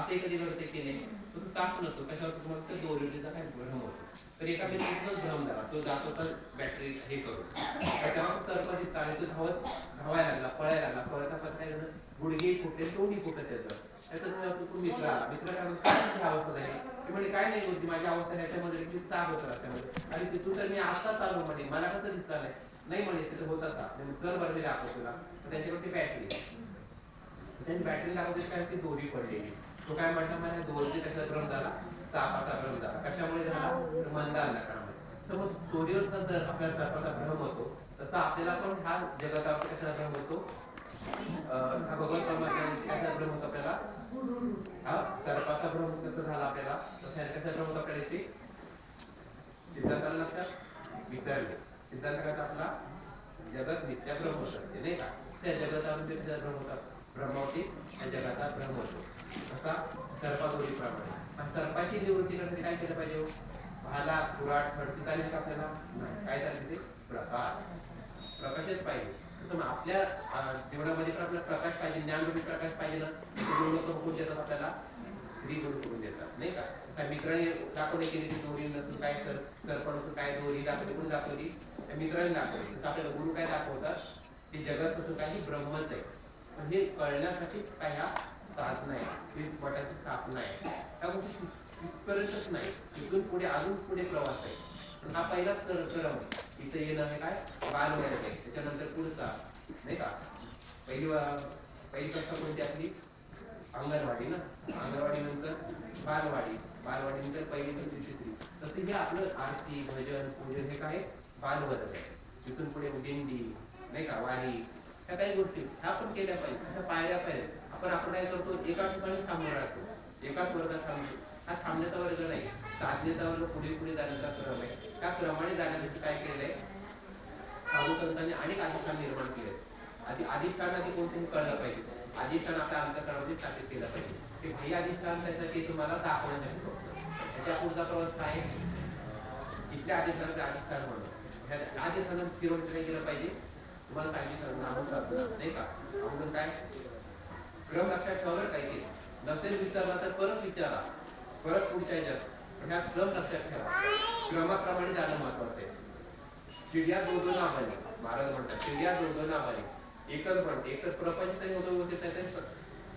असते कधी घडते की नाही, तो साफ नसतो. कशावर तुम्हाला तर दोरीचा काय भ्रम होतो. तर एका व्यक्तीचाच भ्रम झाला, तो जात होता बॅटरी हे करून, तेव्हा सर्प दिसला आणि तो धावायला लागला, पळायला लागला. पळता काय झालं, गुडघे फुटले, तोंडी फुटत त्याचं. त्याच्यात मित्र आला. मित्र काय म्हणतो, काय अवस्था झाली? ते म्हणजे काय नाही होती माझी अवस्था, ह्याच्यामध्ये ताप होता रस्त्यामध्ये. आणि तिथून तर मी आत्ताच आलो म्हणे, मला कसं दिसला नाही म्हणे, तिथं होत असा. चल बरं मी दाखव तुला. तर त्यांच्याकडे बॅटरी, त्यांनी बॅटरी लावते काय, ती दोरी पडलेली. तो काय म्हटला, मला दोरीचे कसा भ्रम झाला, तापाचा भ्रम झाला. कशामुळे झाला, मंदार नकारामुळे. तर मग दोरीवर जर आपल्या सर्पाचा भ्रम होतो, तसं आपल्याला पण हा जगतावर कशाचा भ्रम होतो, हा भगवत परमात्म्याचा कसा भ्रम होतो आपल्याला, हा सर्पाचा भ्रम कसं झाला आपल्याला, तसं कसा भ्रम होतो आपल्याला. इथे सिद्धांताला लक्षात विचारले, सिद्धांत कसा आपला जगत मिथ्या भ्रम होतं नाही का, त्या जगतावर कसा भ्रम होता, ब्रह्मावती या जगाचा भ्रम होतो. असा सर्पादोरीप्रमाणे. सर्पाची निवृत्ती करण्यासाठी काय केलं पाहिजे, भाला कुऱ्हाड खडची चालेल का आपल्याला, काय चालेल, ते प्रकाशच पाहिजे. तर आपल्या जीवनामध्ये पण आपल्याला प्रकाश पाहिजे, ज्ञानरूपी प्रकाश पाहिजे ना. लोक बघून देतात आपल्याला, स्त्री गुरु करून देतात नाही का. त्या मित्राने दाखवणे केली ती दोरी नसून काय, सरपण काय दोरी दाखवली, कोणी दाखवली, त्या मित्राने दाखवली. तर आपल्याला गुरु काय दाखवतात, ते जगत कसं काही ब्रह्मच आहे. म्हणजे कळण्यासाठी काय हा साधना आहे, मठाची स्थापना आहे. त्या गोष्टी इथपर्यंतच नाही, इथून पुढे अजून पुढे प्रवास आहे. पण हा पहिलाच क्रम इथं येणं हे काय बालवयात आहे. त्याच्यानंतर पुढचा नाही का, पहिली कक्षा कोणती आपली अंगणवाडी ना, अंगणवाडी नंतर बालवाडी, बालवाडी नंतर पहिली दुसरी तिसरी. तसं हे आपलं आरती भजन पूजन हे काय बालवत आहे. तिथून पुढे दिंडी नाही का, वारी, ह्या काही गोष्टी ह्या पण केल्या पाहिजे. ह्या पायऱ्या पाहिजे. आपण काय करतो, एका ठिकाणी थांबून राहतो, एकाच वर्गात थांबतो. हा थांबण्याचा वर्ग नाही, साधनेचा वर्ग, पुढे पुढे जाण्याचा क्रम आहे. त्या क्रमाने जाण्यासाठी काय केलंय, साधू संतांनी अनेक अधिष्ठान निर्माण केले. अधिष्ठान आधी कोणतेही कळलं पाहिजे. अधिष्ठान आपल्या अंतःकरणामध्ये स्थापित केलं पाहिजे. ते काही अधिष्ठान त्यासाठी तुम्हाला दाखवण्यासाठी फक्त. त्याच्या पुढचा प्रवास काय, इथल्या अधिष्ठानाचे अधिष्ठान म्हणून अधिष्ठान फिरवून काय केलं पाहिजे, तुम्हाला सांगितलं नाही का. अगोदर काय क्रम लक्षात ठेवलं पाहिजे. नसेल विचारला तर परत विचारा, परत पुढच्या ह्याच्यात. पण ह्या क्रम लक्षात ठेवा, क्रमाक्रमाने जाणं महत्वाचं आहे. चिडिया दोघं ना बने, महाराज म्हणतात चिडिया दोघं ना बने. एकच म्हणते, एकच प्रपंच तरी होते त्याचे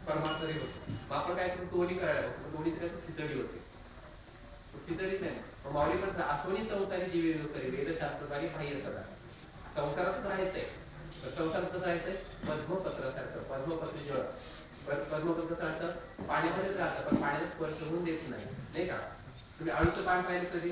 परमार्थही होतो. मग आपण काय करू, दोन्ही करायला बघतो, दोन्ही खिचडी होते. खिचडीच नाही, माऊली पण आठवणी संसारी जीवे करी वेदशास्त्रधारी बाह्य सदा. संसारात राहायचंय, संसारात कसं राहायचंय, पद्मपत्रासारखं. पद्मपत्र जळ, पद्मपत्र राहतं पाण्यामध्येच राहतं, पण पाण्याचा स्पर्श होऊन देत नाही का. तुम्ही अळूचं पान पाहिलं कधी,